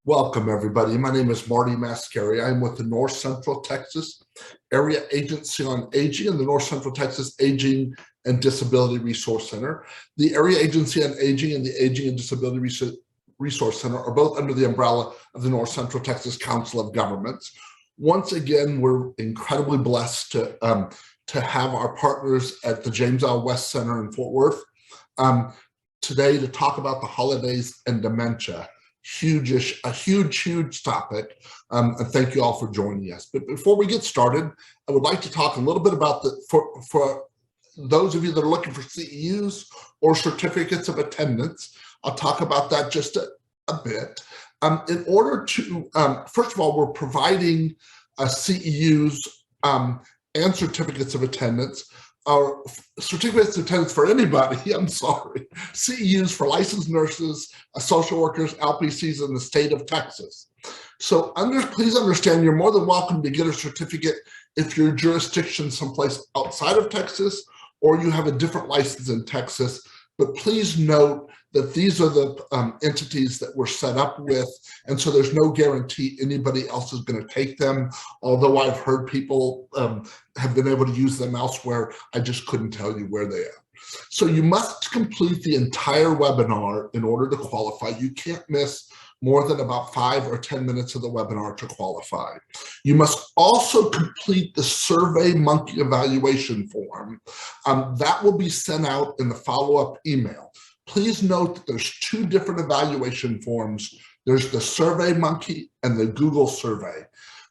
Welcome, everybody. My name is Marty Mascari. I'm with the North Central Texas Area Agency on Aging and the North Central Texas Aging and Disability Resource Center. The Area Agency on Aging and the Aging and Disability Resource Center are both under the umbrella of the North Central Texas Council of Governments. Once again, we're incredibly blessed to have our partners at the James L. West Center in Fort Worth today to talk about the holidays and dementia. A huge topic, and thank you all for joining us. But before we get started, I would like to talk a little bit about for those of you that are looking for CEUs or certificates of attendance. I'll talk about that just a bit. In order to, first of all, we're providing CEUs and certificates of attendance, or certificates of attendance for anybody, I'm sorry, CEUs for licensed nurses, social workers, LPCs in the state of Texas. So please understand you're more than welcome to get a certificate if your jurisdiction someplace outside of Texas or you have a different license in Texas. But please note that these are the entities that we're set up with, and so there's no guarantee anybody else is going to take them. Although I've heard people have been able to use them elsewhere, I just couldn't tell you where they are. So you must complete the entire webinar in order to qualify. You can't miss more than about 5 or 10 minutes of the webinar to qualify. You must also complete the SurveyMonkey evaluation form. That will be sent out in the follow-up email. Please note that there's 2 different evaluation forms. There's the SurveyMonkey and the Google survey.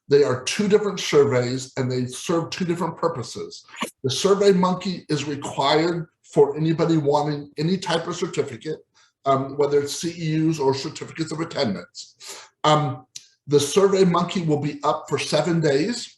They are 2 different surveys and they serve 2 different purposes. The SurveyMonkey is required for anybody wanting any type of certificate, whether it's CEUs or certificates of attendance. The SurveyMonkey will be up for 7 days,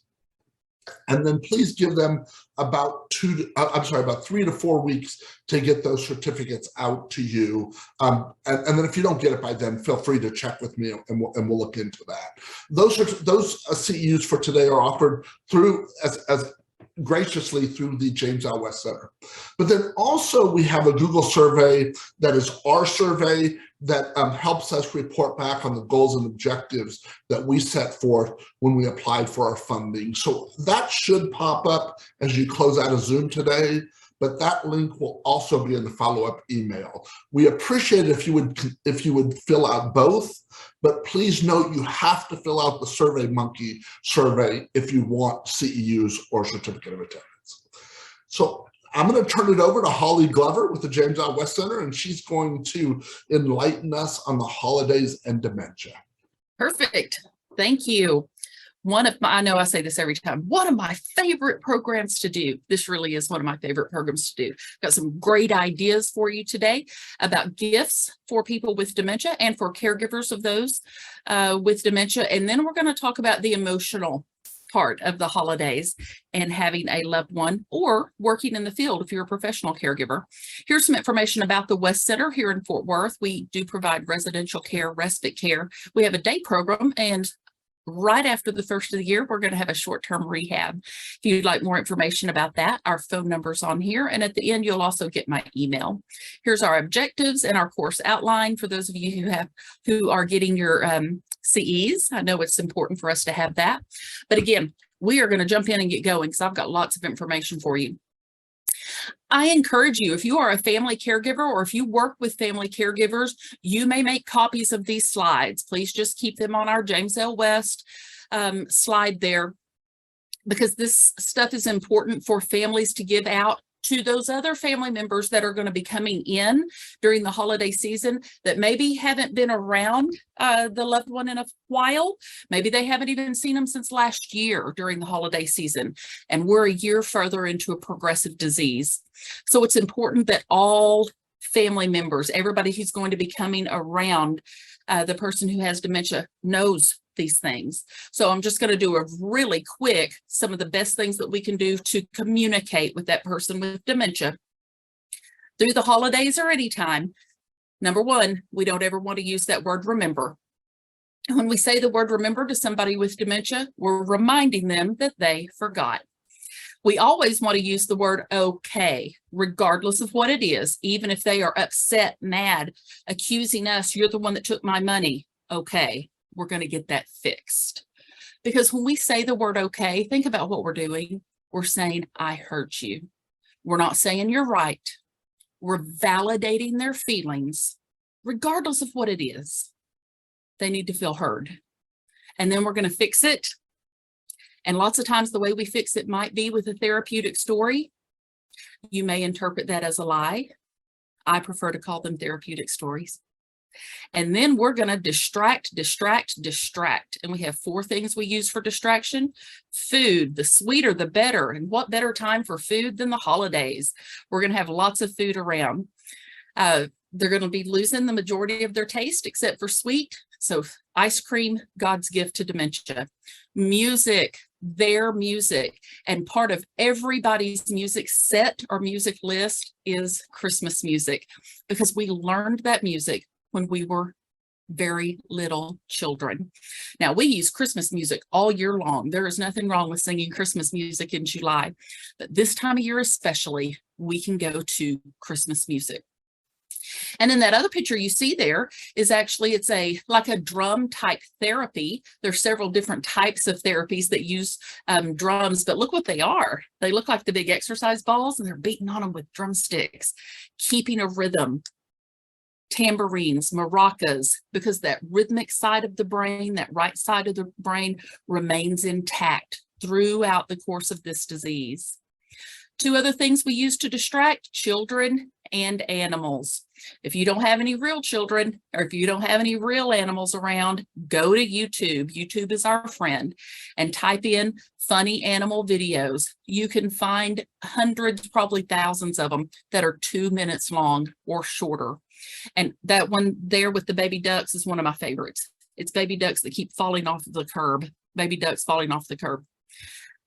and then please give them about 3 to 4 weeks to get those certificates out to you. And then if you don't get it by then, feel free to check with me and we'll look into that. Those CEUs for today are offered through as graciously through the James L. West Center. But then also we have a Google survey that is our survey that helps us report back on the goals and objectives that we set forth when we applied for our funding. So that should pop up as you close out of Zoom today, but that link will also be in the follow-up email. We appreciate it if you would fill out both, but please note you have to fill out the SurveyMonkey survey if you want CEUs or certificate of attendance. So I'm going to turn it over to Hollie Glover with the James L. West Center, and she's going to enlighten us on the holidays and dementia. Perfect. Thank you. I know I say this every time, one of my favorite programs to do. This really is one of my favorite programs to do. Got some great ideas for you today about gifts for people with dementia and for caregivers of those with dementia. And then we're going to talk about the emotional part of the holidays and having a loved one or working in the field if you're a professional caregiver. Here's some information about the West Center here in Fort Worth. We do provide residential care, respite care. We have a day program, and right after the first of the year, we're going to have a short-term rehab. If you'd like more information about that, our phone number's on here. And at the end, you'll also get my email. Here's our objectives and our course outline for those of you who are getting your CEs. I know it's important for us to have that. But again, we are going to jump in and get going because I've got lots of information for you. I encourage you, if you are a family caregiver or if you work with family caregivers, you may make copies of these slides. Please just keep them on our James L. West slide there, because this stuff is important for families to give out to those other family members that are going to be coming in during the holiday season that maybe haven't been around the loved one in a while. Maybe they haven't even seen them since last year during the holiday season, and we're a year further into a progressive disease. So it's important that all family members, everybody who's going to be coming around the person who has dementia, knows these things. So I'm just going to do a really quick, some of the best things that we can do to communicate with that person with dementia through the holidays or anytime. Number 1, we don't ever want to use that word remember. When we say the word remember to somebody with dementia, we're reminding them that they forgot. We always want to use the word okay, regardless of what it is, even if they are upset, mad, accusing us, you're the one that took my money. okay, we're going to get that fixed. Because when we say the word okay, think about what we're doing. We're saying, I hurt you. We're not saying you're right. We're validating their feelings, regardless of what it is. They need to feel heard. And then we're going to fix it. And lots of times the way we fix it might be with a therapeutic story. You may interpret that as a lie. I prefer to call them therapeutic stories. And then we're going to distract. And we have 4 things we use for distraction. Food, the sweeter, the better. And what better time for food than the holidays? We're going to have lots of food around. They're going to be losing the majority of their taste except for sweet. So ice cream, God's gift to dementia. Music, their music. And part of everybody's music set or music list is Christmas music, because we learned that music when we were very little children. Now, we use Christmas music all year long. There is nothing wrong with singing Christmas music in July, but this time of year especially, we can go to Christmas music. And then that other picture you see there is actually, it's like a drum type therapy. There's several different types of therapies that use drums, but look what they are. They look like the big exercise balls, and they're beating on them with drumsticks, keeping a rhythm. Tambourines, maracas, because that rhythmic side of the brain, that right side of the brain, remains intact throughout the course of this disease. 2 other things we use to distract: children and animals. If you don't have any real children, or if you don't have any real animals around, go to YouTube. YouTube is our friend, and type in funny animal videos. You can find hundreds, probably thousands of them that are 2 minutes long or shorter. And that one there with the baby ducks is one of my favorites. It's baby ducks that keep falling off the curb. Baby ducks falling off the curb.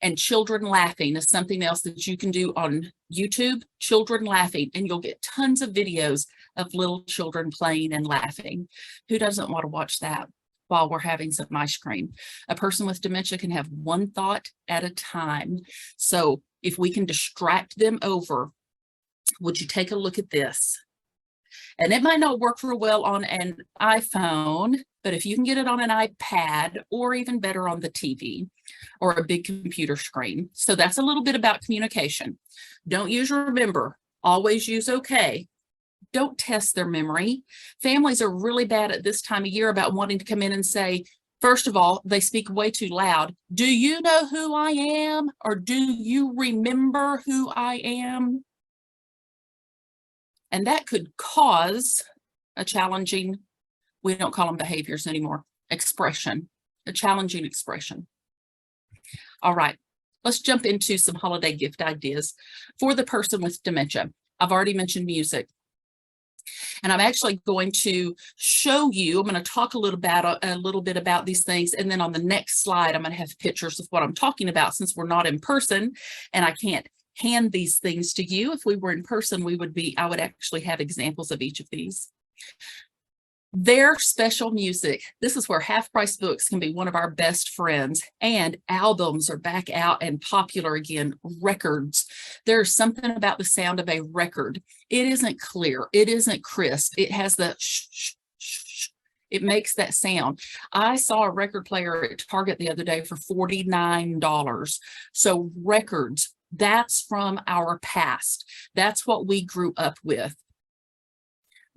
And children laughing is something else that you can do on YouTube. Children laughing, and you'll get tons of videos of little children playing and laughing. Who doesn't want to watch that while we're having some ice cream? A person with dementia can have one thought at a time. So if we can distract them over, would you take a look at this? And it might not work real well on an iPhone, but if you can get it on an iPad, or even better on the TV or a big computer screen. So that's a little bit about communication. Don't use remember, always use okay. Don't test their memory. Families are really bad at this time of year about wanting to come in and say, first of all, they speak way too loud. Do you know who I am? Or do you remember who I am? And that could cause a challenging, we don't call them behaviors anymore, expression, a challenging expression. All right, let's jump into some holiday gift ideas for the person with dementia. I've already mentioned music. And I'm actually going to show you, I'm going to talk a little bit about these things. And then on the next slide, I'm going to have pictures of what I'm talking about, since we're not in person and I can't hand these things to you. If we were in person, I would actually have examples of each of these. Their special music. This is where half-price books can be one of our best friends, and albums are back out and popular again. Records. There's something about the sound of a record. It isn't clear. It isn't crisp. It has the shh, shh, shh. It makes that sound. I saw a record player at Target the other day for $49. So records, that's from our past. That's what we grew up with.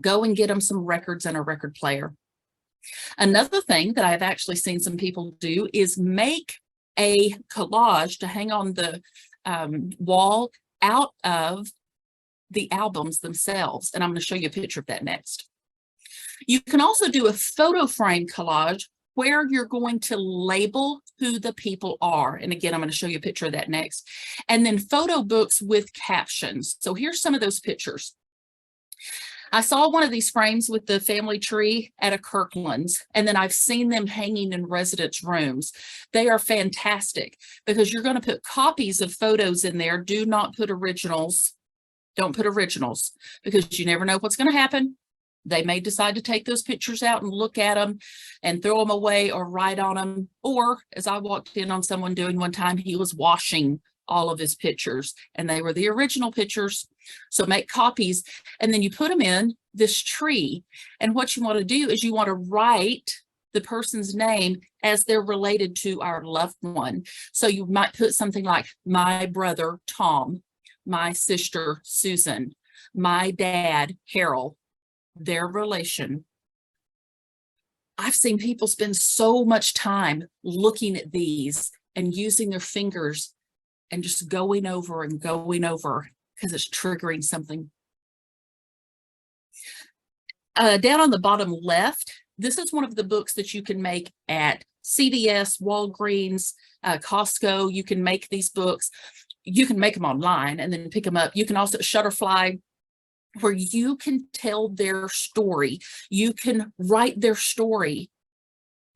Go and get them some records and a record player. Another thing that I've actually seen some people do is make a collage to hang on the wall out of the albums themselves. And I'm going to show you a picture of that next. You can also do a photo frame collage where you're going to label who the people are. And again, I'm going to show you a picture of that next. And then photo books with captions. So here's some of those pictures. I saw one of these frames with the family tree at a Kirkland's, and then I've seen them hanging in residents' rooms. They are fantastic because you're going to put copies of photos in there. Do not put originals. Don't put originals, because you never know what's going to happen. They may decide to take those pictures out and look at them and throw them away or write on them. Or, as I walked in on someone doing one time, he was washing all of his pictures and they were the original pictures. So make copies and then you put them in this tree. And what you want to do is you want to write the person's name as they're related to our loved one. So you might put something like my brother, Tom, my sister, Susan, my dad, Harold, their relation. I've seen people spend so much time looking at these and using their fingers and just going over and going over because it's triggering something. Down on the bottom left, this is one of the books that you can make at CVS, Walgreens, Costco. You can make these books. You can make them online and then pick them up. You can also Shutterfly, where you can tell their story. You can write their story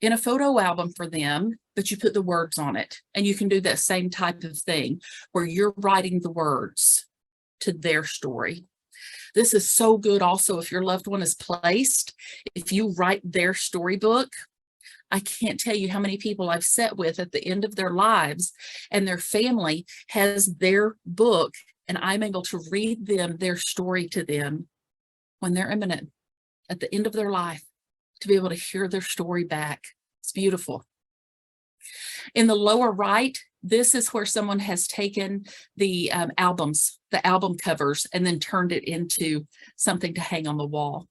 in a photo album for them, but you put the words on it. And you can do that same type of thing where you're writing the words to their story. This is so good also if your loved one is placed. If you write their storybook, I can't tell you how many people I've sat with at the end of their lives and their family has their book, and I'm able to read them their story to them when they're imminent at the end of their life, to be able to hear their story back. It's beautiful. In the lower right, this is where someone has taken the albums, the album covers, and then turned it into something to hang on the wall.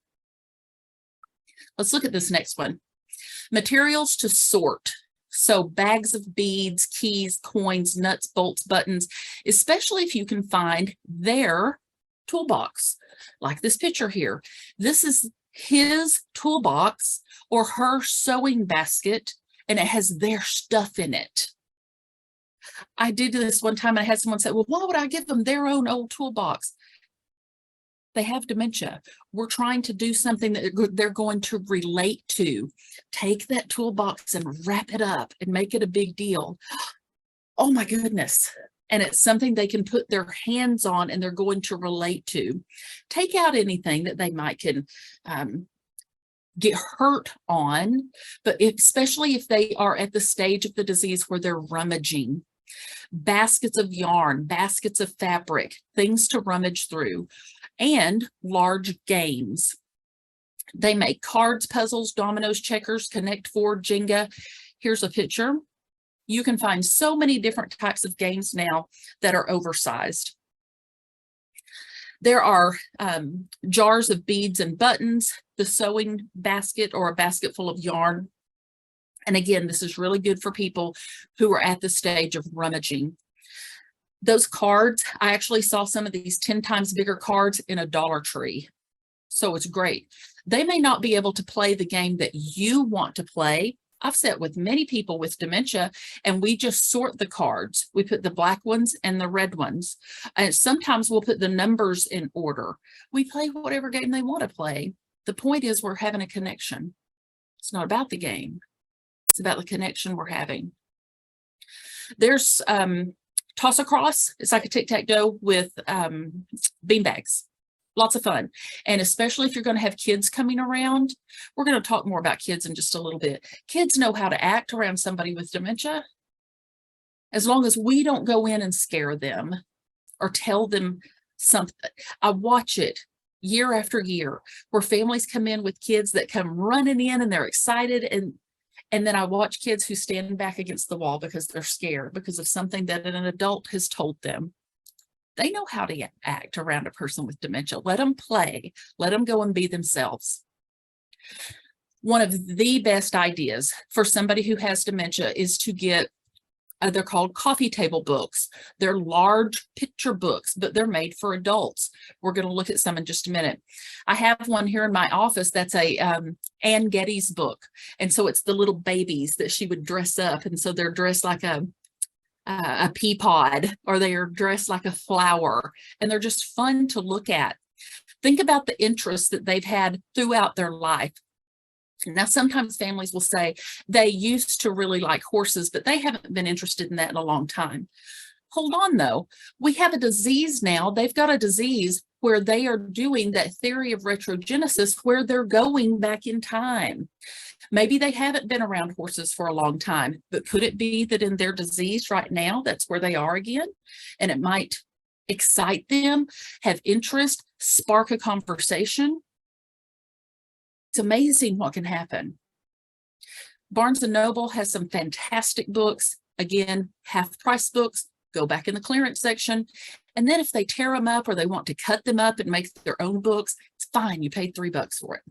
Let's look at this next one. Materials to sort. So bags of beads, keys, coins, nuts, bolts, buttons, especially if you can find their toolbox, like this picture here. This is his toolbox or her sewing basket, and it has their stuff in it. I did this one time and I had someone say, well, why would I give them their own old toolbox? They have dementia. We're trying to do something that they're going to relate to. Take that toolbox and wrap it up and make it a big deal. Oh my goodness. And it's something they can put their hands on and they're going to relate to. Take out anything that they might can get hurt on, but especially if they are at the stage of the disease where they're rummaging. Baskets of yarn, baskets of fabric, things to rummage through, and large games. They make cards, puzzles, dominoes, checkers, Connect Four, Jenga. Here's a picture. You can find so many different types of games now that are oversized. There are jars of beads and buttons, the sewing basket or a basket full of yarn. And again, this is really good for people who are at the stage of rummaging. Those cards, I actually saw some of these 10 times bigger cards in a Dollar Tree. So it's great. They may not be able to play the game that you want to play. I've sat with many people with dementia and we just sort the cards. We put the black ones and the red ones. And sometimes we'll put the numbers in order. We play whatever game they want to play. The point is we're having a connection. It's not about the game. It's about the connection we're having. There's toss across. It's like a tic-tac-toe with beanbags. Lots of fun. And especially if you're going to have kids coming around, we're going to talk more about kids in just a little bit. Kids know how to act around somebody with dementia. As long as we don't go in and scare them or tell them something. I watch it year after year where families come in with kids that come running in and they're excited. And then I watch kids who stand back against the wall because they're scared because of something that an adult has told them. They know how to act around a person with dementia. Let them play. Let them go and be themselves. One of the best ideas for somebody who has dementia is to get, they're called coffee table books. They're large picture books, but they're made for adults. We're going to look at some in just a minute. I have one here in my office that's a Ann Getty's book. And so it's the little babies that she would dress up. And so they're dressed like a pea pod, or they are dressed like a flower, and they're just fun to look at. Think about the interests that they've had throughout their life. Now, sometimes families will say they used to really like horses, but they haven't been interested in that in a long time. Hold on, though. We have a disease now. They've got a disease where they are doing that theory of retrogenesis, where they're going back in time. Maybe they haven't been around horses for a long time, but could it be that in their disease right now, that's where they are again? And it might excite them, have interest, spark a conversation. It's amazing what can happen. Barnes & Noble has some fantastic books. Again, half-price books, go back in the clearance section. And then if they tear them up or they want to cut them up and make their own books, it's fine. You paid $3 for it.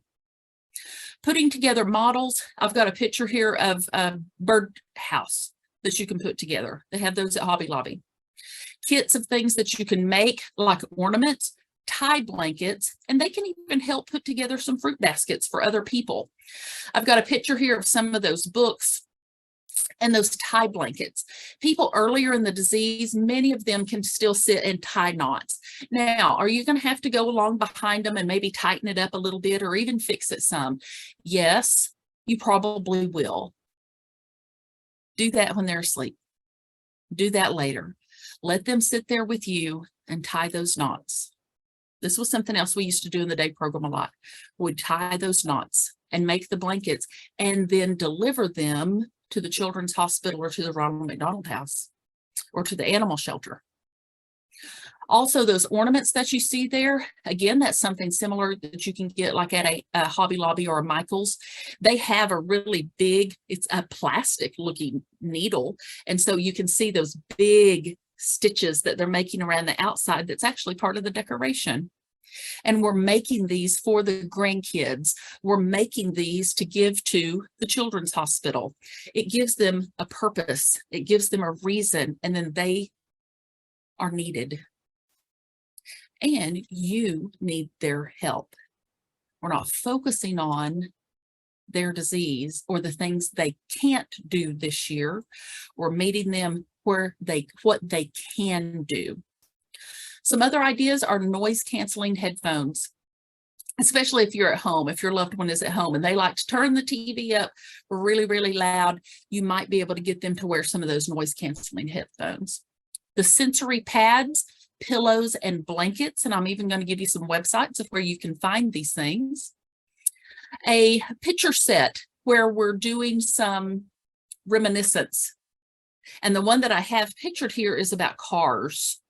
Putting together models. I've got a picture here of a bird house that you can put together. They have those at Hobby Lobby. Kits of things that you can make, like ornaments, tie blankets, and they can even help put together some fruit baskets for other people. I've got a picture here of some of those books and those tie blankets. People earlier in the disease, many of them can still sit and tie knots. Now, are you going to have to go along behind them and maybe tighten it up a little bit or even fix it some? Yes, you probably will. Do that when they're asleep. Do that later. Let them sit there with you and tie those knots. This was something else we used to do in the day program a lot. We'd tie those knots and make the blankets and then deliver them to the Children's Hospital or to the Ronald McDonald House or to the animal shelter. Also, those ornaments that you see there, again, that's something similar that you can get like at a Hobby Lobby or a Michael's. They have a really big, it's a plastic looking needle. And so you can see those big stitches that they're making around the outside. That's actually part of the decoration. And we're making these for the grandkids. We're making these to give to the Children's Hospital. It gives them a purpose. It gives them a reason, and then they are needed. And you need their help. We're not focusing on their disease or the things they can't do this year. We're meeting them where what they can do. Some other ideas are noise canceling headphones, especially if you're at home, if your loved one is at home and they like to turn the TV up really, really loud, you might be able to get them to wear some of those noise canceling headphones. The sensory pads, pillows, and blankets, and I'm even going to give you some websites of where you can find these things. A picture set where we're doing some reminiscence. And the one that I have pictured here is about cars.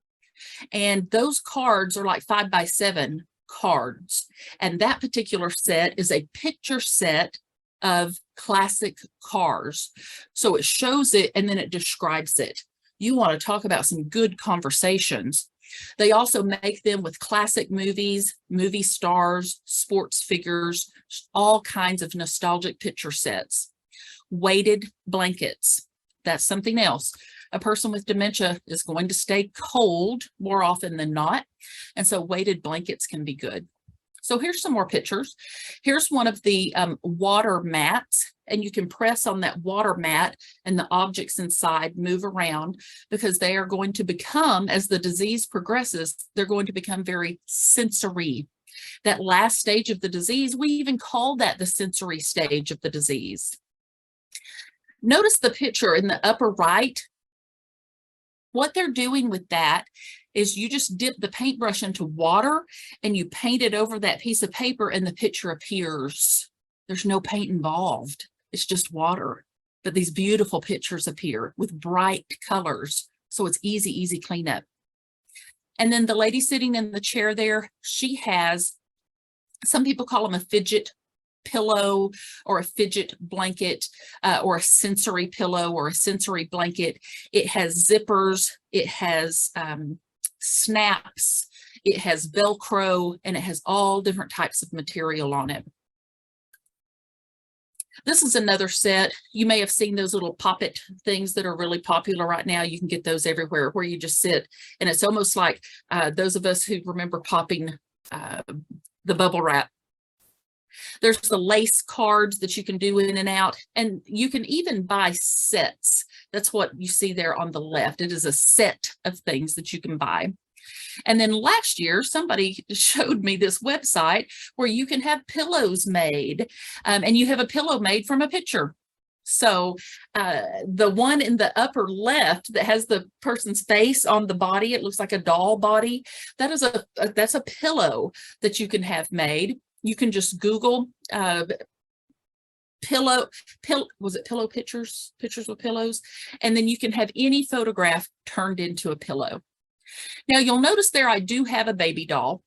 And those cards are like 5x7 cards. And that particular set is a picture set of classic cars. So it shows it and then it describes it. You want to talk about some good conversations. They also make them with classic movies, movie stars, sports figures, all kinds of nostalgic picture sets. Weighted blankets. That's something else. A person with dementia is going to stay cold more often than not. And so weighted blankets can be good. So here's some more pictures. Here's one of the water mats, and you can press on that water mat and the objects inside move around because they are going to become, as the disease progresses, they're going to become very sensory. That last stage of the disease, we even call that the sensory stage of the disease. Notice the picture in the upper right. What they're doing with that is you just dip the paintbrush into water and you paint it over that piece of paper and the picture appears. There's no paint involved. It's just water. But these beautiful pictures appear with bright colors. So it's easy cleanup. And then the lady sitting in the chair there, she has, some people call them a fidget pillow or a fidget blanket or a sensory pillow or a sensory blanket. It has zippers, it has snaps, it has Velcro, and it has all different types of material on it. This is another set. You may have seen those little poppet things that are really popular right now. You can get those everywhere where you just sit. And it's almost like those of us who remember popping the bubble wrap. There's the lace cards that you can do in and out, and you can even buy sets. That's what you see there on the left. It is a set of things that you can buy. And then last year, somebody showed me this website where you can have pillows made, and you have a pillow made from a picture. So the one in the upper left that has the person's face on the body, it looks like a doll body. That's a pillow that you can have made. You can just Google pillow pictures with pillows, and then you can have any photograph turned into a pillow. Now you'll notice there I do have a baby doll.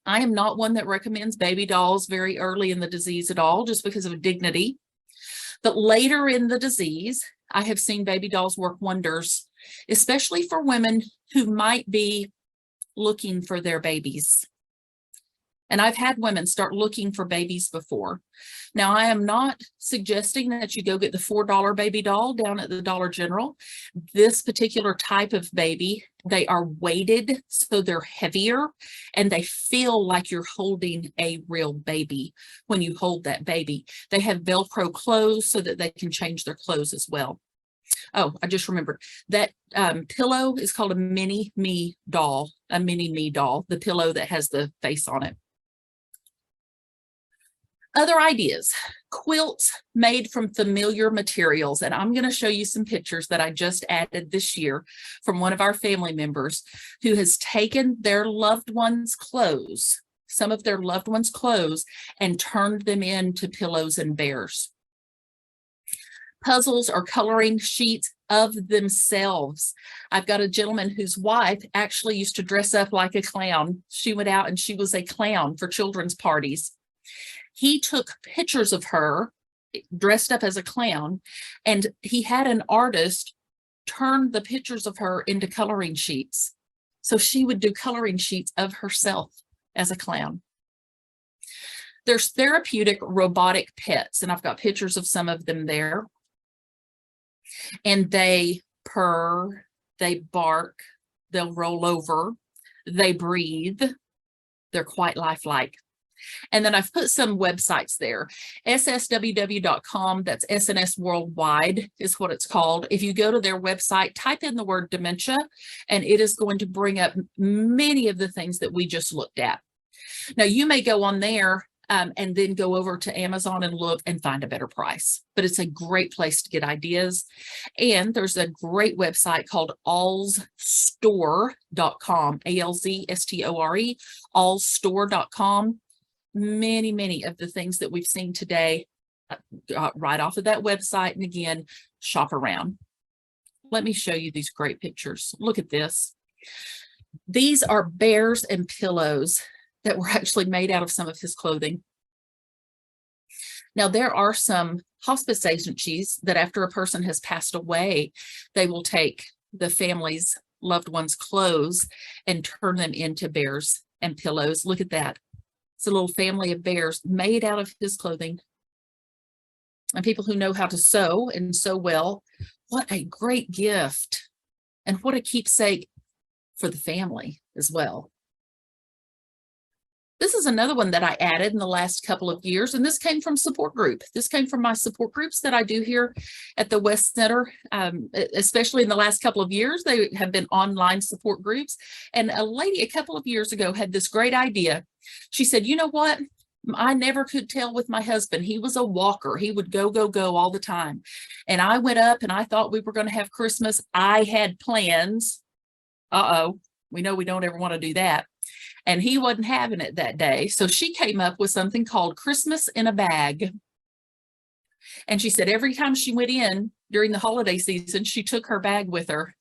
I am not one that recommends baby dolls very early in the disease at all, just because of dignity. But later in the disease, I have seen baby dolls work wonders, especially for women who might be looking for their babies. And I've had women start looking for babies before. Now, I am not suggesting that you go get the $4 baby doll down at the Dollar General. This particular type of baby, they are weighted, so they're heavier, and they feel like you're holding a real baby when you hold that baby. They have Velcro clothes so that they can change their clothes as well. Oh, I just remembered that pillow is called a mini me doll, the pillow that has the face on it. Other ideas, quilts made from familiar materials. And I'm going to show you some pictures that I just added this year from one of our family members who has taken their loved ones' clothes, some of their loved ones' clothes, and turned them into pillows and bears. Puzzles or coloring sheets of themselves. I've got a gentleman whose wife actually used to dress up like a clown. She went out and she was a clown for children's parties. He took pictures of her dressed up as a clown, and he had an artist turn the pictures of her into coloring sheets. So she would do coloring sheets of herself as a clown. There's therapeutic robotic pets, and I've got pictures of some of them there. And they purr, they bark, they'll roll over, they breathe. They're quite lifelike. And then I've put some websites there. ssww.com, that's SNS Worldwide is what it's called. If you go to their website, type in the word dementia, and it is going to bring up many of the things that we just looked at. Now, you may go on there and then go over to Amazon and look and find a better price. But it's a great place to get ideas. And there's a great website called allsstore.com, ALZSTORE, allstore.com. Many of the things that we've seen today right off of that website. And again, shop around. Let me show you these great pictures. Look at this. These are bears and pillows that were actually made out of some of his clothing. Now, there are some hospice agencies that after a person has passed away, they will take the family's loved one's clothes and turn them into bears and pillows. Look at that. It's a little family of bears made out of his clothing. And people who know how to sew and sew well, what a great gift. And what a keepsake for the family as well. This is another one that I added in the last couple of years, and this came from support group. This came from my support groups that I do here at the West Center, especially in the last couple of years. They have been online support groups, and a lady a couple of years ago had this great idea. She said, you know what? I never could tell with my husband. He was a walker. He would go all the time. And I went up and I thought we were going to have Christmas. I had plans. We know we don't ever want to do that. And he wasn't having it that day. So she came up with something called Christmas in a Bag. And she said every time she went in during the holiday season, she took her bag with her.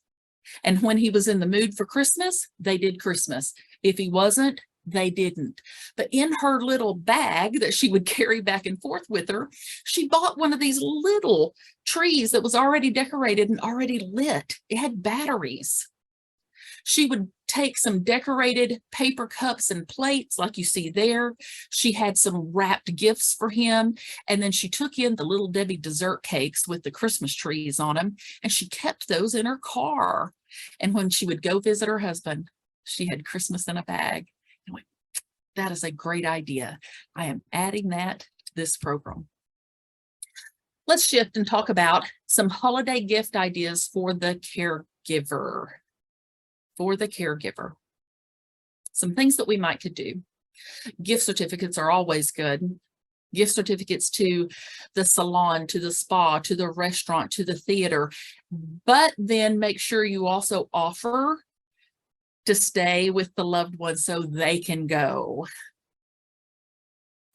And when he was in the mood for Christmas, they did Christmas. If he wasn't, they didn't. But in her little bag that she would carry back and forth with her, she bought one of these little trees that was already decorated and already lit. It had batteries. She would take some decorated paper cups and plates like you see there. She had some wrapped gifts for him. And then she took in the Little Debbie dessert cakes with the Christmas trees on them. And she kept those in her car. And when she would go visit her husband, she had Christmas in a bag. And went, that is a great idea. I am adding that to this program. Let's shift and talk about some holiday gift ideas for the caregiver. Some things that we might could do. Gift certificates are always good. Gift certificates to the salon, to the spa, to the restaurant, to the theater. But then make sure you also offer to stay with the loved one so they can go.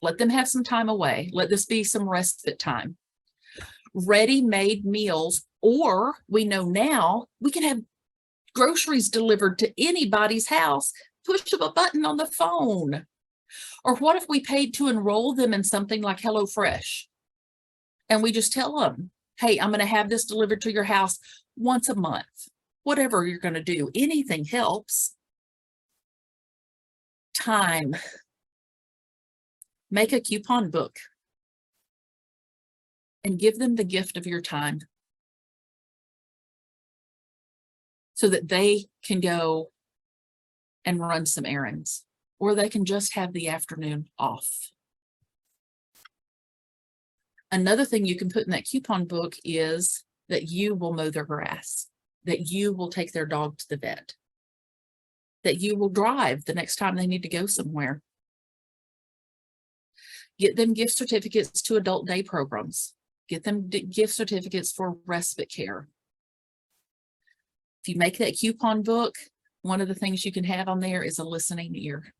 Let them have some time away. Let this be some respite time. Ready-made meals, or we know now we can have groceries delivered to anybody's house, push of a button on the phone. Or what if we paid to enroll them in something like HelloFresh? And we just tell them, hey, I'm going to have this delivered to your house once a month. Whatever you're going to do, anything helps. Time. Make a coupon book and give them the gift of your time so that they can go and run some errands, or they can just have the afternoon off. Another thing you can put in that coupon book is that you will mow their grass, that you will take their dog to the vet, that you will drive the next time they need to go somewhere. Get them gift certificates to adult day programs. Get them gift certificates for respite care. If you make that coupon book, one of the things you can have on there is a listening ear.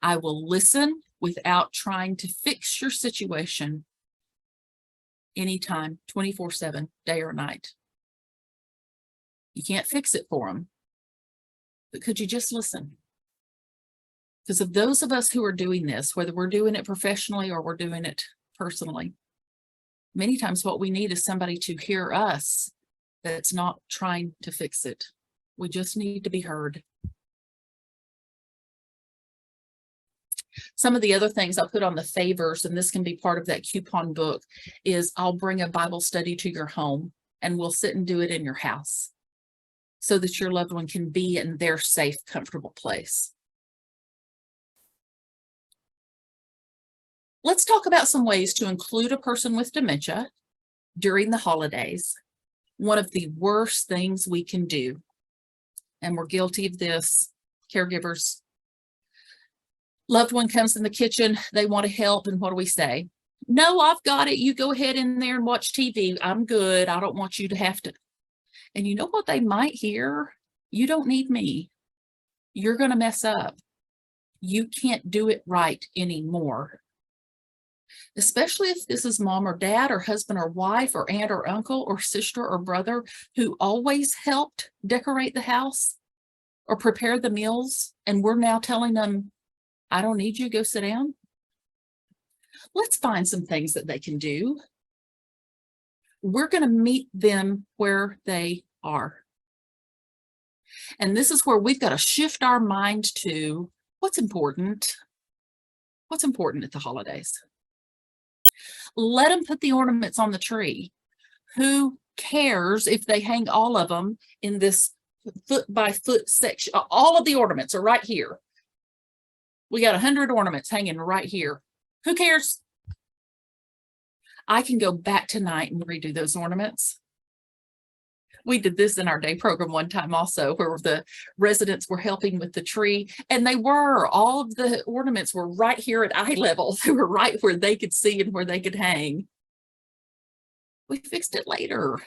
I will listen without trying to fix your situation anytime, 24/7, day or night. You can't fix it for them, but could you just listen? Because of those of us who are doing this, whether we're doing it professionally or we're doing it personally, many times what we need is somebody to hear us that's not trying to fix it. We just need to be heard. Some of the other things I'll put on the favors, and this can be part of that coupon book, is I'll bring a Bible study to your home and we'll sit and do it in your house so that your loved one can be in their safe, comfortable place. Let's talk about some ways to include a person with dementia during the holidays. One of the worst things we can do, and we're guilty of this, caregivers. Loved one comes in the kitchen, they want to help, and what do we say? No, I've got it. You go ahead in there and watch TV. I'm good. I don't want you to have to. And you know what they might hear? You don't need me. You're going to mess up. You can't do it right anymore. Especially if this is mom or dad or husband or wife or aunt or uncle or sister or brother who always helped decorate the house or prepare the meals, and we're now telling them, I don't need you, go sit down. Let's find some things that they can do. We're going to meet them where they are. And this is where we've got to shift our mind to what's important. What's important at the holidays? Let them put the ornaments on the tree. Who cares if they hang all of them in this foot by foot section? All of the ornaments are right here. We got 100 ornaments hanging right here. Who cares? I can go back tonight and redo those ornaments. We did this in our day program one time also, where the residents were helping with the tree, and all of the ornaments were right here at eye level. They were right where they could see and where they could hang. We fixed it later.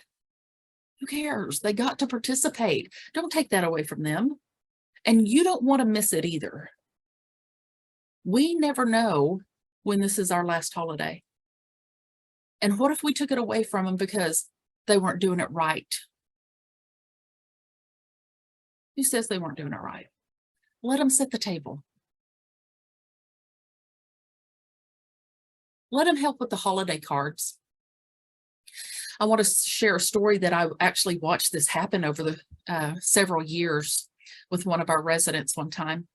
Who cares? They got to participate. Don't take that away from them. And you don't want to miss it either. We never know when this is our last holiday. And what if we took it away from them because they weren't doing it right? Who says they weren't doing it right? Let them set the table. Let them help with the holiday cards. I want to share a story that I actually watched this happen over the several years with one of our residents one time.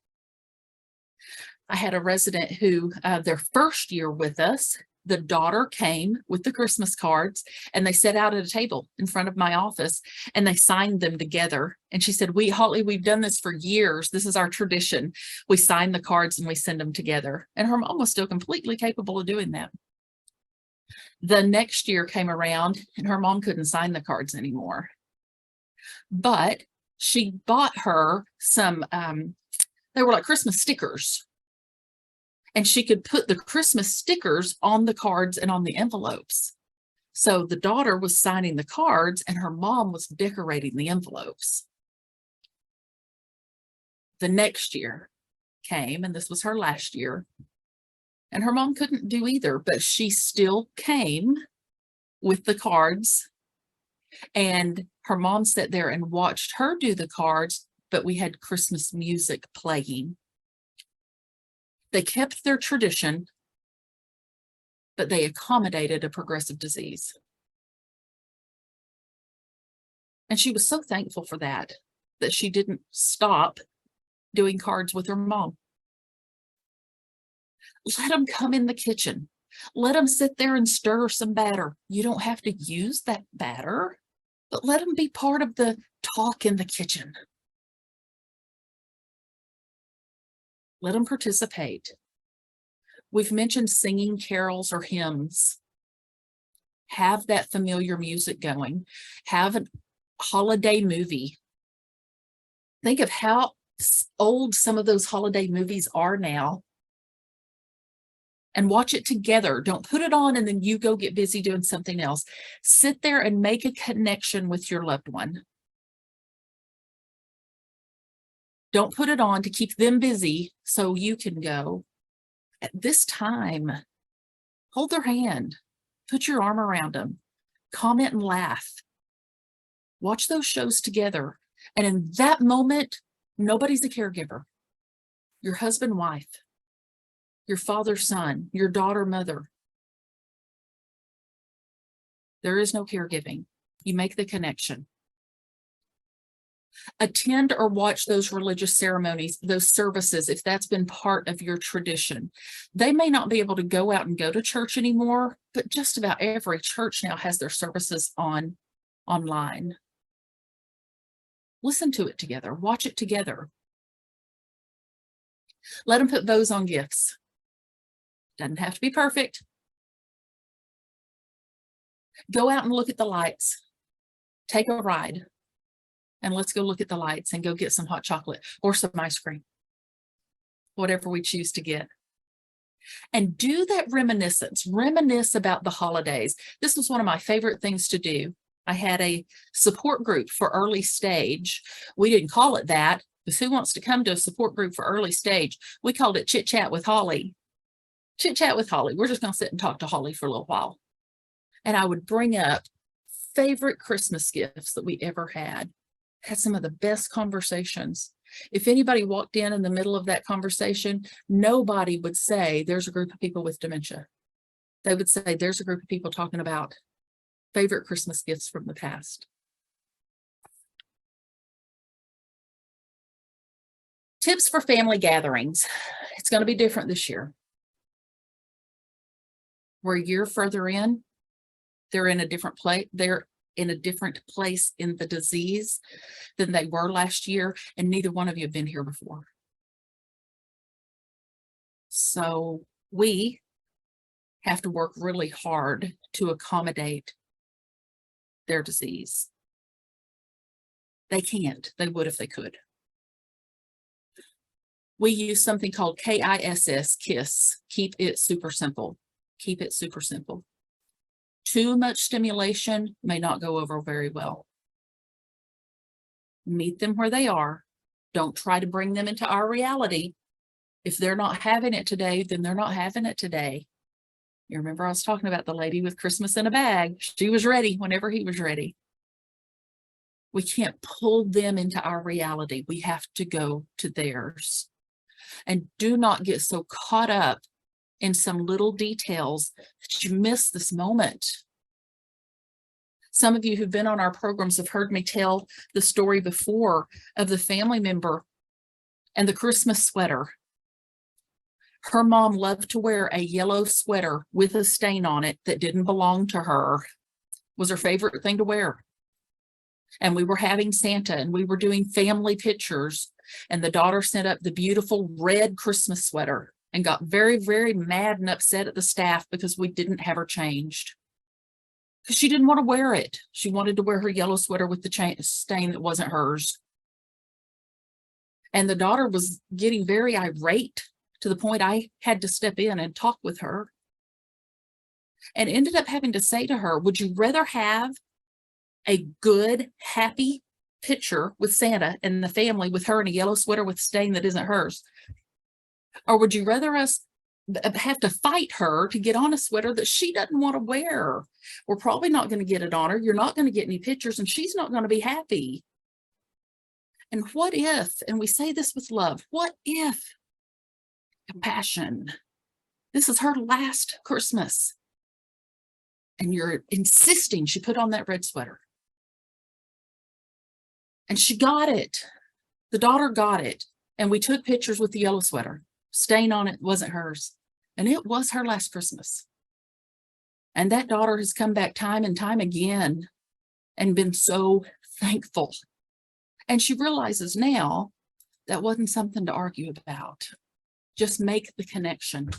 I had a resident who their first year with us, the daughter came with the Christmas cards and they sat out at a table in front of my office and they signed them together. And she said, Hollie, we've done this for years. This is our tradition. We sign the cards and we send them together. And her mom was still completely capable of doing that. The next year came around and her mom couldn't sign the cards anymore. But she bought her some, they were like Christmas stickers. And she could put the Christmas stickers on the cards and on the envelopes. So the daughter was signing the cards and her mom was decorating the envelopes. The next year came, and this was her last year, and her mom couldn't do either, but she still came with the cards, and her mom sat there and watched her do the cards, but we had Christmas music playing. They kept their tradition, but they accommodated a progressive disease. And she was so thankful for that she didn't stop doing cards with her mom. Let them come in the kitchen. Let them sit there and stir some batter. You don't have to use that batter, but let them be part of the talk in the kitchen. Let them participate. We've mentioned singing carols or hymns. Have that familiar music going. Have a holiday movie. Think of how old some of those holiday movies are now. And watch it together. Don't put it on and then you go get busy doing something else. Sit there and make a connection with your loved one. Don't put it on to keep them busy so you can go. At this time, hold their hand, put your arm around them, comment and laugh. Watch those shows together. And in that moment, nobody's a caregiver. Your husband, wife, your father, son, your daughter, mother. There is no caregiving. You make the connection. Attend or watch those religious ceremonies, those services, if that's been part of your tradition. They may not be able to go out and go to church anymore, but just about every church now has their services online. Listen to it together, watch it together. Let them put bows on gifts. Doesn't have to be perfect. Go out and look at the lights. Take a ride. And let's go look at the lights and go get some hot chocolate or some ice cream. Whatever we choose to get. And do that reminiscence. Reminisce about the holidays. This was one of my favorite things to do. I had a support group for early stage. We didn't call it that, because who wants to come to a support group for early stage? We called it Chit Chat with Hollie. Chit Chat with Hollie. We're just going to sit and talk to Hollie for a little while. And I would bring up favorite Christmas gifts that we ever had. Had some of the best conversations. If anybody walked in the middle of that conversation, nobody would say there's a group of people with dementia. They would say there's a group of people talking about favorite Christmas gifts from the past. Tips for family gatherings. It's going to be different this year. We're a year further in. They're in a different place. They're in a different place in the disease than they were last year, and neither one of you have been here before. So we have to work really hard to accommodate their disease. They can't. They would if they could. We use something called KISS, KISS. Keep it super simple. Keep it super simple. Too much stimulation may not go over very well. Meet them where they are. Don't try to bring them into our reality. If they're not having it today, then they're not having it today. You remember I was talking about the lady with Christmas in a bag. She was ready whenever he was ready. We can't pull them into our reality. We have to go to theirs. And do not get so caught up in some little details that you miss this moment. Some of you who've been on our programs have heard me tell the story before of the family member and the Christmas sweater. Her mom loved to wear a yellow sweater with a stain on it that didn't belong to her. It was her favorite thing to wear. And we were having Santa and we were doing family pictures, and the daughter sent up the beautiful red Christmas sweater and got very, very mad and upset at the staff because we didn't have her changed. Because she didn't want to wear it. She wanted to wear her yellow sweater with the stain that wasn't hers. And the daughter was getting very irate to the point I had to step in and talk with her. And ended up having to say to her, would you rather have a good, happy picture with Santa and the family with her in a yellow sweater with a stain that isn't hers? Or would you rather us have to fight her to get on a sweater that she doesn't want to wear? We're probably not going to get it on her. You're not going to get any pictures, and she's not going to be happy. And what if, and we say this with love, what if compassion? This is her last Christmas. and you're insisting she put on that red sweater. And she got it. The daughter got it. And we took pictures with the yellow sweater. Stain on it wasn't hers. And it was her last Christmas. And that daughter has come back time and time again and been so thankful. And she realizes now that wasn't something to argue about. Just make the connection.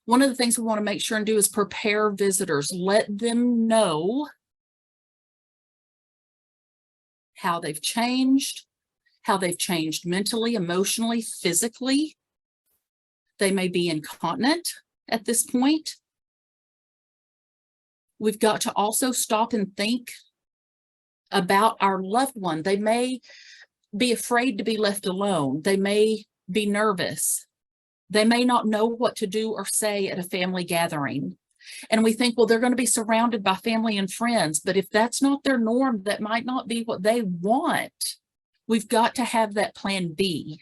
One of the things we want to make sure and do is prepare visitors. Let them know how they've changed mentally, emotionally, physically. They may be incontinent at this point. We've got to also stop and think about our loved one. They may be afraid to be left alone. They may be nervous. They may not know what to do or say at a family gathering. And we think, well, they're going to be surrounded by family and friends. But if that's not their norm, that might not be what they want. We've got to have that plan B.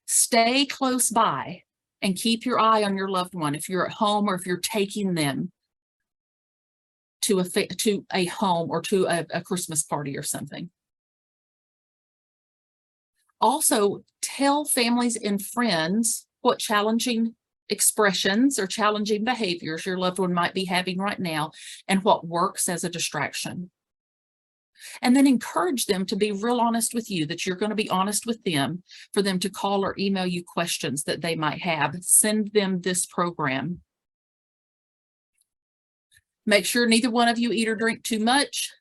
Stay close by and keep your eye on your loved one. If you're at home or if you're taking them to a home or to a Christmas party or something. Also, tell families and friends what challenging expressions or challenging behaviors your loved one might be having right now and what works as a distraction. And then encourage them to be real honest with you, that you're going to be honest with them, for them to call or email you questions that they might have. Send them this program. Make sure neither one of you eat or drink too much.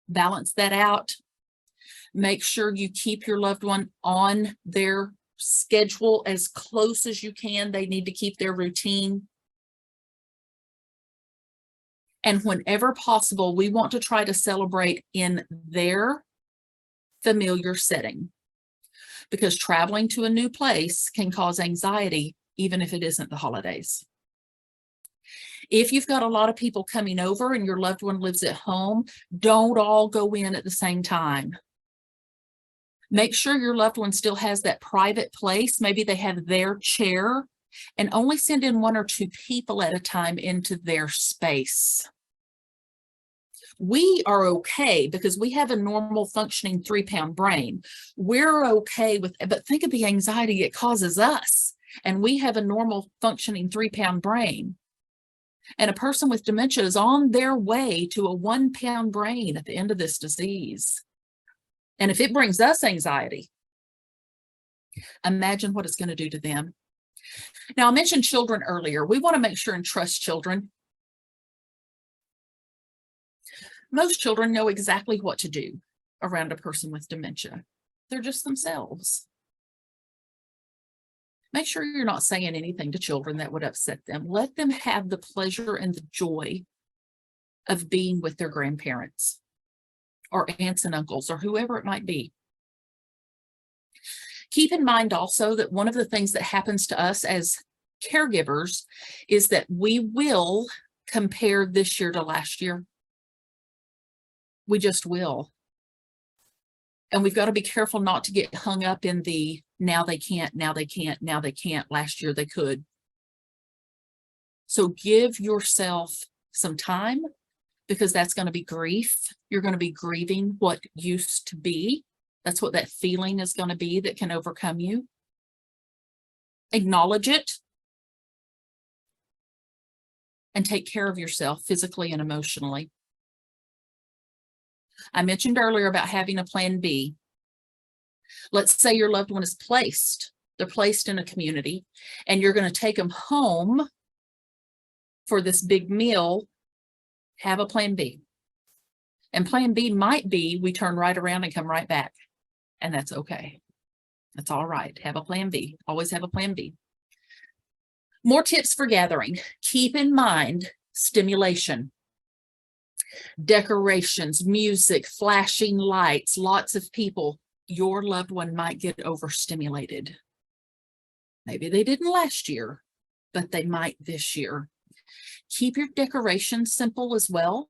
Balance that out. Make sure you keep your loved one on their schedule as close as you can. They need to keep their routine. And whenever possible, we want to try to celebrate in their familiar setting, because traveling to a new place can cause anxiety, even if it isn't the holidays. If you've got a lot of people coming over and your loved one lives at home, don't all go in at the same time. Make sure your loved one still has that private place. Maybe they have their chair, and only send in 1 or 2 people at a time into their space. We are okay because we have a normal functioning 3-pound brain. We're okay with, but think of the anxiety it causes us. And we have a normal functioning 3-pound brain. And a person with dementia is on their way to a 1-pound brain at the end of this disease. And if it brings us anxiety, imagine what it's going to do to them. Now, I mentioned children earlier. We want to make sure and trust children. Most children know exactly what to do around a person with dementia. They're just themselves. Make sure you're not saying anything to children that would upset them. Let them have the pleasure and the joy of being with their grandparents or aunts and uncles or whoever it might be. Keep in mind also that one of the things that happens to us as caregivers is that we will compare this year to last year. We just will. And we've got to be careful not to get hung up in the now they can't, now they can't, now they can't, last year they could. So give yourself some time, because that's going to be grief. You're going to be grieving what used to be. That's what that feeling is going to be that can overcome you. Acknowledge it and take care of yourself physically and emotionally. I mentioned earlier about having a plan B. Let's say your loved one is placed. They're placed in a community and you're going to take them home for this big meal. Have a plan B. And plan B might be we turn right around and come right back. And that's okay. That's all right. Have a plan B. Always have a plan B. More tips for gathering. Keep in mind stimulation. Decorations, music, flashing lights, lots of people. Your loved one might get overstimulated. Maybe they didn't last year, but they might this year. Keep your decorations simple as well.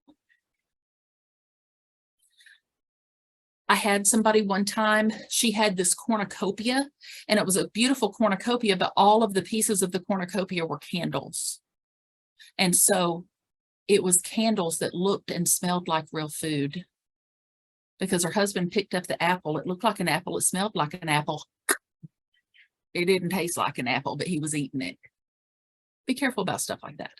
I had somebody one time, she had this cornucopia, and it was a beautiful cornucopia, but all of the pieces of the cornucopia were candles. And so it was candles that looked and smelled like real food. Because her husband picked up the apple. It looked like an apple. It smelled like an apple. It didn't taste like an apple, but he was eating it. Be careful about stuff like that.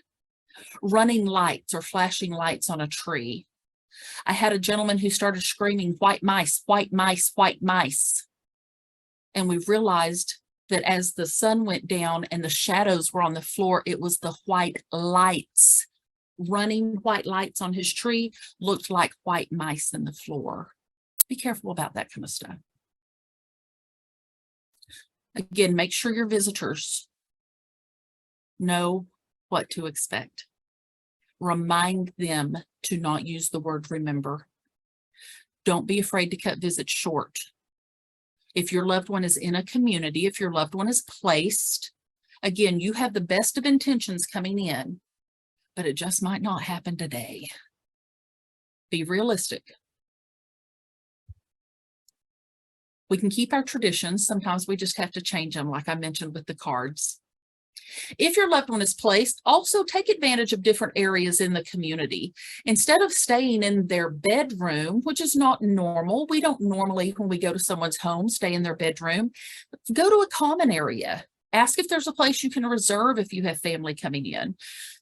Running lights or flashing lights on a tree. I had a gentleman who started screaming, white mice, white mice, white mice. And we realized that as the sun went down and the shadows were on the floor, it was the white lights. Running white lights on his tree looked like white mice in the floor. Be careful about that kind of stuff. Again, make sure your visitors know what to expect. Remind them to not use the word remember. Don't be afraid to cut visits short. If your loved one is in a community, if your loved one is placed, again, you have the best of intentions coming in, but it just might not happen today. Be realistic. We can keep our traditions. Sometimes we just have to change them, like I mentioned with the cards. If your loved one is placed, also take advantage of different areas in the community. Instead of staying in their bedroom, which is not normal, we don't normally, when we go to someone's home, stay in their bedroom. Go to a common area. Ask if there's a place you can reserve if you have family coming in.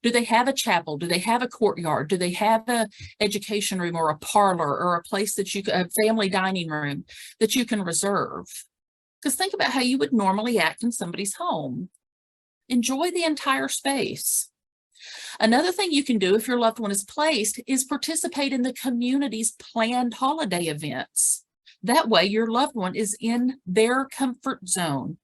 Do they have a chapel? Do they have a courtyard? Do they have an education room or a parlor or a place that you a family dining room that you can reserve? Because think about how you would normally act in somebody's home. Enjoy the entire space. Another thing you can do if your loved one is placed is participate in the community's planned holiday events. That way your loved one is in their comfort zone.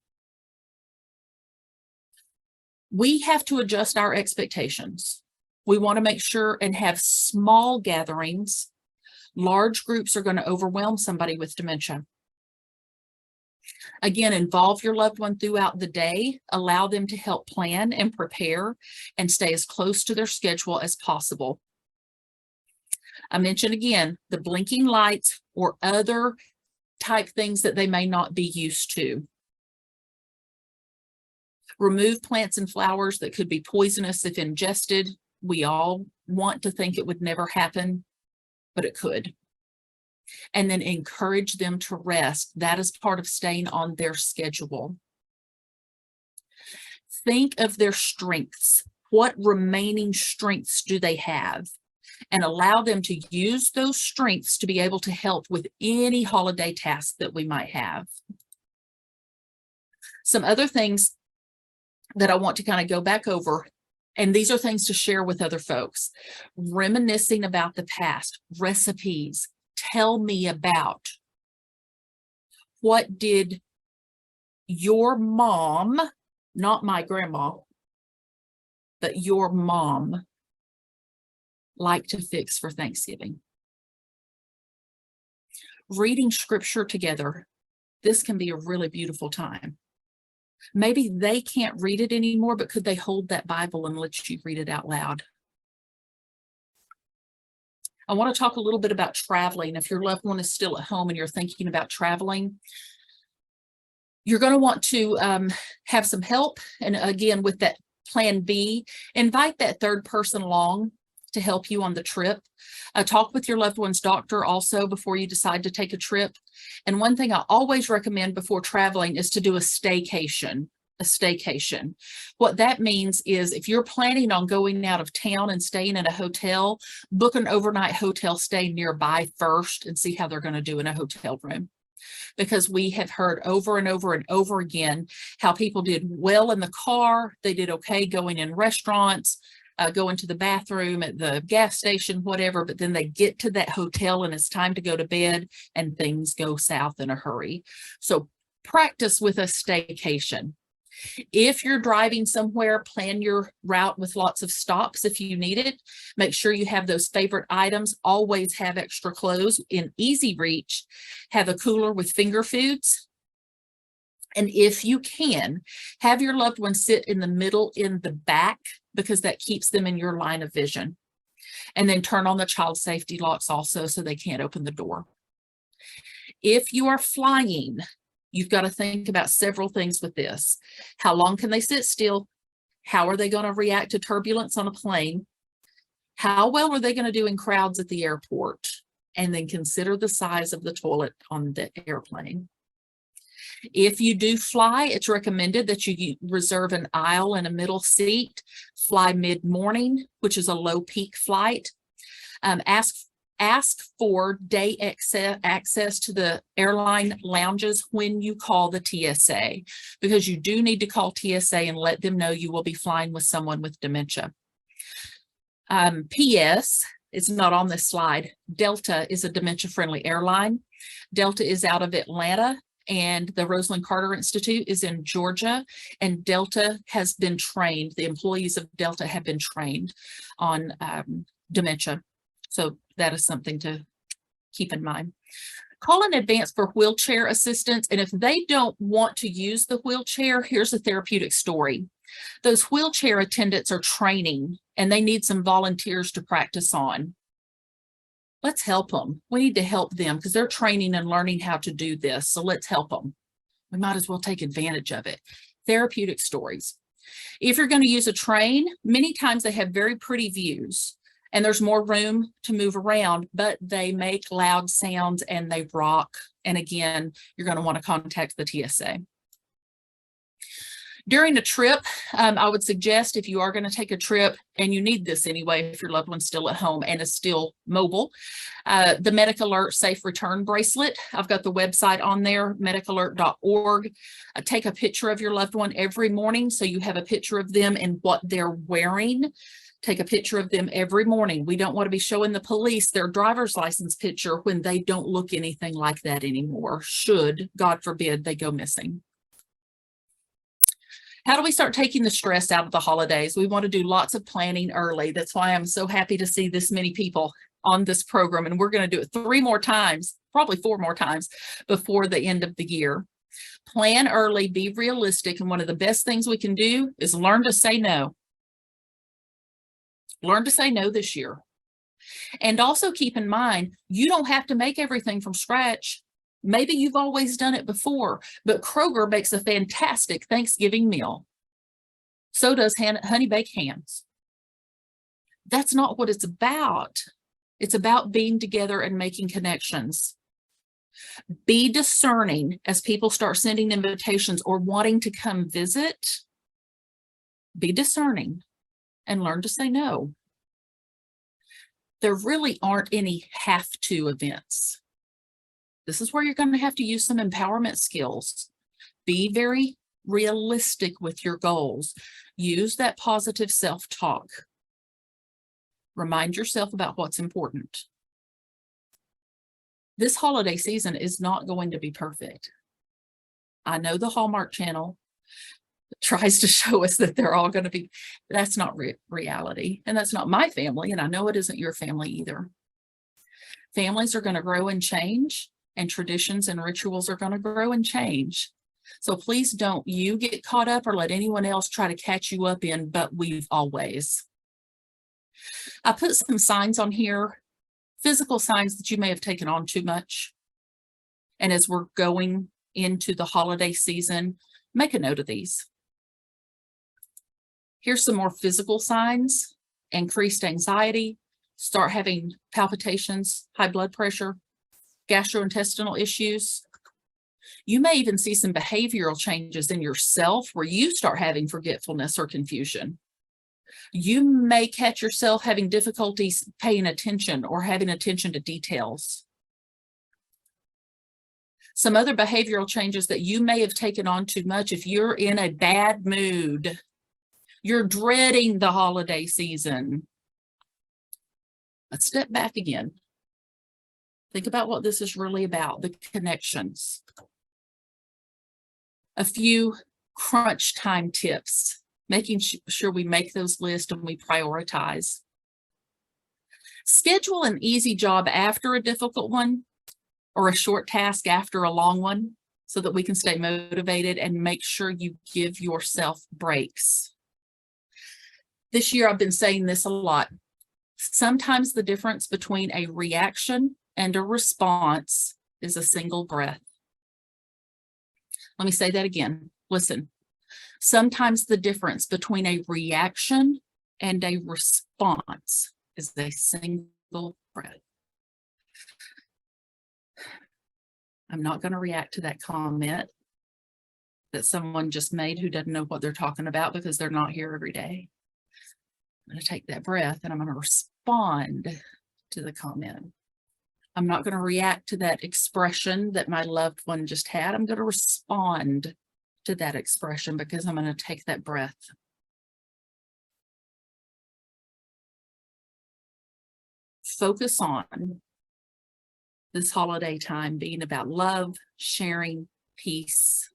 We have to adjust our expectations. We want to make sure and have small gatherings. Large groups are going to overwhelm somebody with dementia. Again, involve your loved one throughout the day. Allow them to help plan and prepare and stay as close to their schedule as possible. I mentioned again, the blinking lights or other type things that they may not be used to. Remove plants and flowers that could be poisonous if ingested. We all want to think it would never happen, but it could. And then encourage them to rest. That is part of staying on their schedule. Think of their strengths. What remaining strengths do they have? And allow them to use those strengths to be able to help with any holiday task that we might have. Some other things that I want to kind of go back over, and these are things to share with other folks. Reminiscing about the past, recipes. Tell me about what did your mom, not my grandma, but your mom like to fix for Thanksgiving. Reading scripture together. This can be a really beautiful time. Maybe they can't read it anymore, but could they hold that Bible and let you read it out loud? I want to talk a little bit about traveling. If your loved one is still at home and you're thinking about traveling, you're going to want to have some help. And again, with that plan B, invite that third person along to help you on the trip. Talk with your loved one's doctor also before you decide to take a trip. And one thing I always recommend before traveling is to do a staycation. What that means is if you're planning on going out of town and staying in a hotel, book an overnight hotel stay nearby first and see how they're going to do in a hotel room. Because we have heard over and over and over again how people did well in the car, they did okay going in restaurants, going to the bathroom at the gas station, whatever, but then they get to that hotel and it's time to go to bed and things go south in a hurry. So practice with a staycation. If you're driving somewhere, plan your route with lots of stops if you need it. Make sure you have those favorite items. Always have extra clothes in easy reach. Have a cooler with finger foods. And if you can, have your loved one sit in the middle in the back because that keeps them in your line of vision. And then turn on the child safety locks also so they can't open the door. If you are flying, you've got to think about several things with this. How long can they sit still? How are they going to react to turbulence on a plane? How well are they going to do in crowds at the airport? And then consider the size of the toilet on the airplane. If you do fly, it's recommended that you reserve an aisle and a middle seat. Fly mid-morning, which is a low peak flight. Ask for day access to the airline lounges when you call the TSA, because you do need to call TSA and let them know you will be flying with someone with dementia. P.S. It's not on this slide. Delta is a dementia-friendly airline. Delta is out of Atlanta, and the Rosalind Carter Institute is in Georgia, and Delta has been trained. The employees of Delta have been trained on dementia. So that is something to keep in mind. Call in advance for wheelchair assistance, and if they don't want to use the wheelchair, here's a therapeutic story. Those wheelchair attendants are training, and they need some volunteers to practice on. Let's help them. We need to help them because they're training and learning how to do this. So let's help them. We might as well take advantage of it. Therapeutic stories. If you're going to use a train, many times they have very pretty views and there's more room to move around, but they make loud sounds and they rock. And again, you're going to want to contact the TSA. During a trip, I would suggest if you are going to take a trip, and you need this anyway if your loved one's still at home and is still mobile, the Medic Alert Safe Return Bracelet. I've got the website on there, medicalert.org. Take a picture of your loved one every morning so you have a picture of them and what they're wearing. Take a picture of them every morning. We don't want to be showing the police their driver's license picture when they don't look anything like that anymore, should, God forbid, they go missing. How do we start taking the stress out of the holidays? We want to do lots of planning early. That's why I'm so happy to see this many people on this program. And we're going to do it 3 more times, probably 4 more times before the end of the year. Plan early, be realistic. And one of the best things we can do is learn to say no. Learn to say no this year. And also keep in mind, you don't have to make everything from scratch. Maybe you've always done it before, but Kroger makes a fantastic Thanksgiving meal. So does Honey Baked Hams. That's not what it's about. It's about being together and making connections. Be discerning as people start sending invitations or wanting to come visit. Be discerning and learn to say no. There really aren't any have-to events. This is where you're going to have to use some empowerment skills. Be very realistic with your goals. Use that positive self-talk. Remind yourself about what's important. This holiday season is not going to be perfect. I know the Hallmark Channel tries to show us that they're all going to be, that's not reality. And that's not my family. And I know it isn't your family either. Families are going to grow and change. And traditions and rituals are going to grow and change. So please don't you get caught up or let anyone else try to catch you up in, but we've always. I put some signs on here, physical signs that you may have taken on too much. And as we're going into the holiday season, make a note of these. Here's some more physical signs: increased anxiety, start having palpitations, high blood pressure, gastrointestinal issues. You may even see some behavioral changes in yourself where you start having forgetfulness or confusion. You may catch yourself having difficulties paying attention or having attention to details. Some other behavioral changes that you may have taken on too much: if you're in a bad mood, you're dreading the holiday season. Let's step back again. Think about what this is really about, the connections. A few crunch time tips, making sure we make those lists and we prioritize. Schedule an easy job after a difficult one or a short task after a long one so that we can stay motivated, and make sure you give yourself breaks. This year, I've been saying this a lot. Sometimes the difference between a reaction and a response is a single breath. Let me say that again. Listen. Sometimes the difference between a reaction and a response is a single breath. I'm not going to react to that comment that someone just made who doesn't know what they're talking about because they're not here every day. I'm going to take that breath and I'm going to respond to the comment. I'm not going to react to that expression that my loved one just had. I'm going to respond to that expression because I'm going to take that breath. Focus on this holiday time being about love, sharing, peace,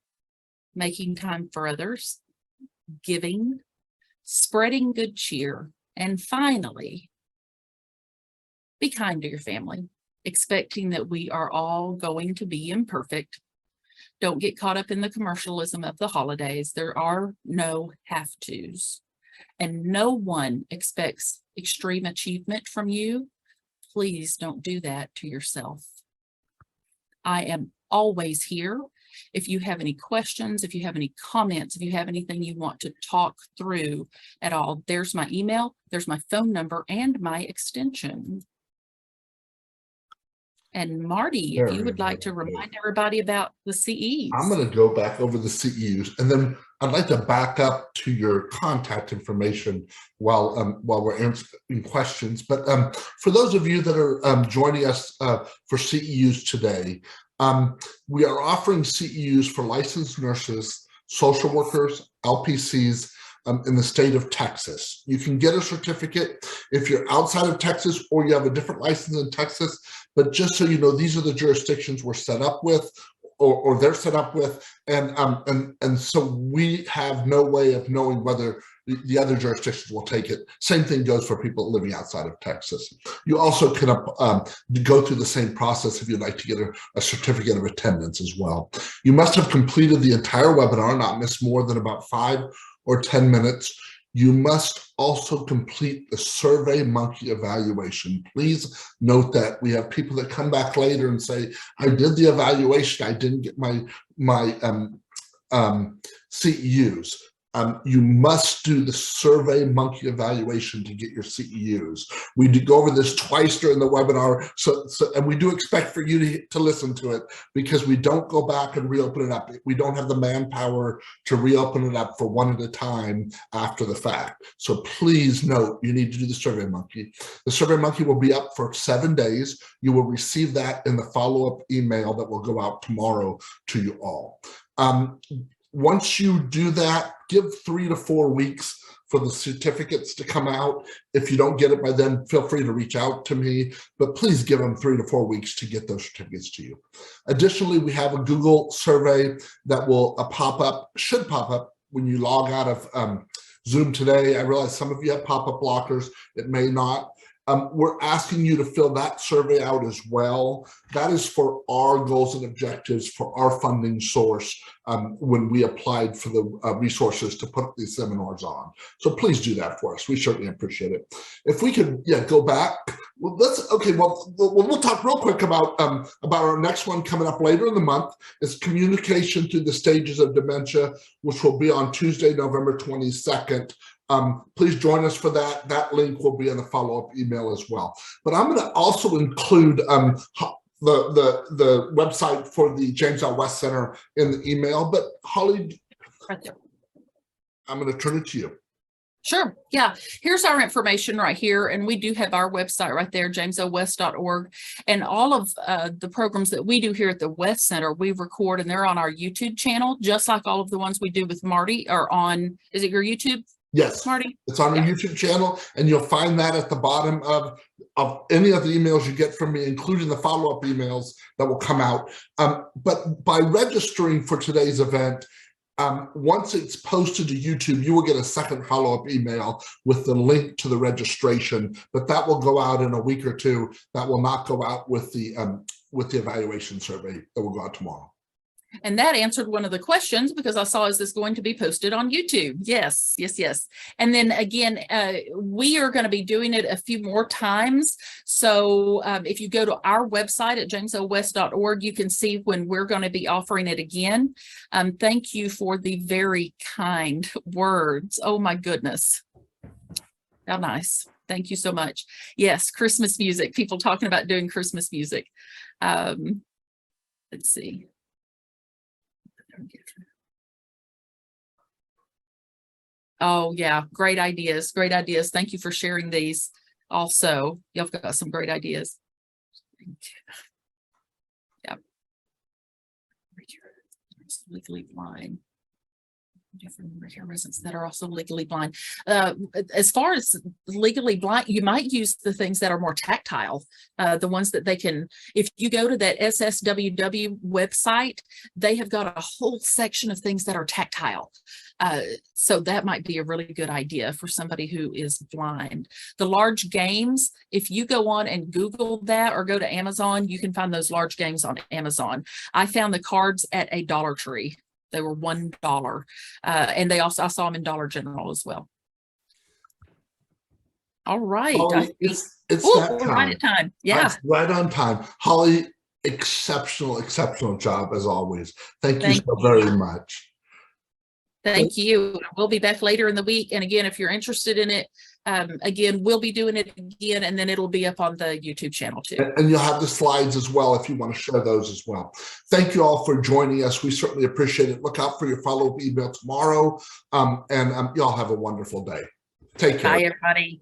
making time for others, giving, spreading good cheer, and finally, be kind to your family, expecting that we are all going to be imperfect. Don't get caught up in the commercialism of the holidays. There are no have-tos, and no one expects extreme achievement from you. Please don't do that to yourself. I am always here. If you have any questions, if you have any comments, if you have anything you want to talk through at all, there's my email, there's my phone number, and my extension. And Marty, if you would like to remind everybody about the CEs. I'm going to go back over the CEUs, and then I'd like to back up to your contact information while we're answering questions. But for those of you that are joining us for CEUs today, we are offering CEUs for licensed nurses, social workers, LPCs, in the state of Texas. You can get a certificate if you're outside of Texas or you have a different license in Texas, but just so you know, these are the jurisdictions we're set up with, or they're set up with, and so we have no way of knowing whether the other jurisdictions will take it. Same thing goes for people living outside of Texas. You also can go through the same process if you'd like to get a certificate of attendance as well. You must have completed the entire webinar, not miss more than about 5 or 10 minutes. You must also complete the SurveyMonkey evaluation. Please note that we have people that come back later and say, I did the evaluation, I didn't get my CEUs. You must do the SurveyMonkey evaluation to get your CEUs. We do go over this twice during the webinar, and we do expect for you to listen to it, because we don't go back and reopen it up. We don't have the manpower to reopen it up for one at a time after the fact. So please note, you need to do the SurveyMonkey. The SurveyMonkey will be up for 7 days. You will receive that in the follow-up email that will go out tomorrow to you all. Once you do that, give 3 to 4 weeks for the certificates to come out. If you don't get it by then, feel free to reach out to me, but please give them 3 to 4 weeks to get those certificates to you. Additionally, we have a Google survey that will should pop up when you log out of Zoom today. I realize some of you have pop-up blockers. It may not. We're asking you to fill that survey out as well. That is for our goals and objectives for our funding source when we applied for the resources to put these seminars on. So please do that for us. We certainly appreciate it. If we could, go back. Well, we'll talk real quick about our next one coming up later in the month. It's communication through the stages of dementia, which will be on Tuesday, November 22nd. Please join us for that. That link will be in the follow-up email as well. But I'm going to also include the website for the James L. West Center in the email. But Holly, Right there. I'm going to turn it to you. Sure. Yeah. Here's our information right here. And we do have our website right there, jameslwest.org. And all of the programs that we do here at the West Center, we record, and they're on our YouTube channel, just like all of the ones we do with Marty are on. Is it your YouTube? Yes, Marty? It's on our YouTube channel, and you'll find that at the bottom of any of the emails you get from me, including the follow-up emails that will come out. But by registering for today's event, once it's posted to YouTube, you will get a second follow-up email with the link to the registration, but that will go out in a week or two. That will not go out with the evaluation survey that will go out tomorrow. And that answered one of the questions, because I saw, is this going to be posted on YouTube? Yes, yes, yes. And then again, we are going to be doing it a few more times. So if you go to our website at jameslwest.org, you can see when we're going to be offering it again. Thank you for the very kind words. Oh my goodness. How nice. Thank you so much. Yes, Christmas music. People talking about doing Christmas music. Let's see. Oh yeah, great ideas, great ideas. Thank you for sharing these. Also, y'all got some great ideas. Yeah. Legally blind. Different residents that are also legally blind. As far as legally blind, you might use the things that are more tactile, the ones that they can, if you go to that SSWW website, they have got a whole section of things that are tactile. So that might be a really good idea for somebody who is blind. The large games, if you go on and Google that or go to Amazon, you can find those large games on Amazon. I found the cards at a Dollar Tree. They were $1. And they also, I saw them in Dollar General as well. All right. Hollie, it's that we're time. right at time. Yeah. That's right on time. Hollie, exceptional job as always. Thank you so very much. Thank you. We'll be back later in the week. And again, if you're interested in it, again, we'll be doing it again, and then it'll be up on the YouTube channel too. And you'll have the slides as well if you want to share those as well. Thank you all for joining us. We certainly appreciate it. Look out for your follow-up email tomorrow. Y'all have a wonderful day. Take care. Bye, everybody.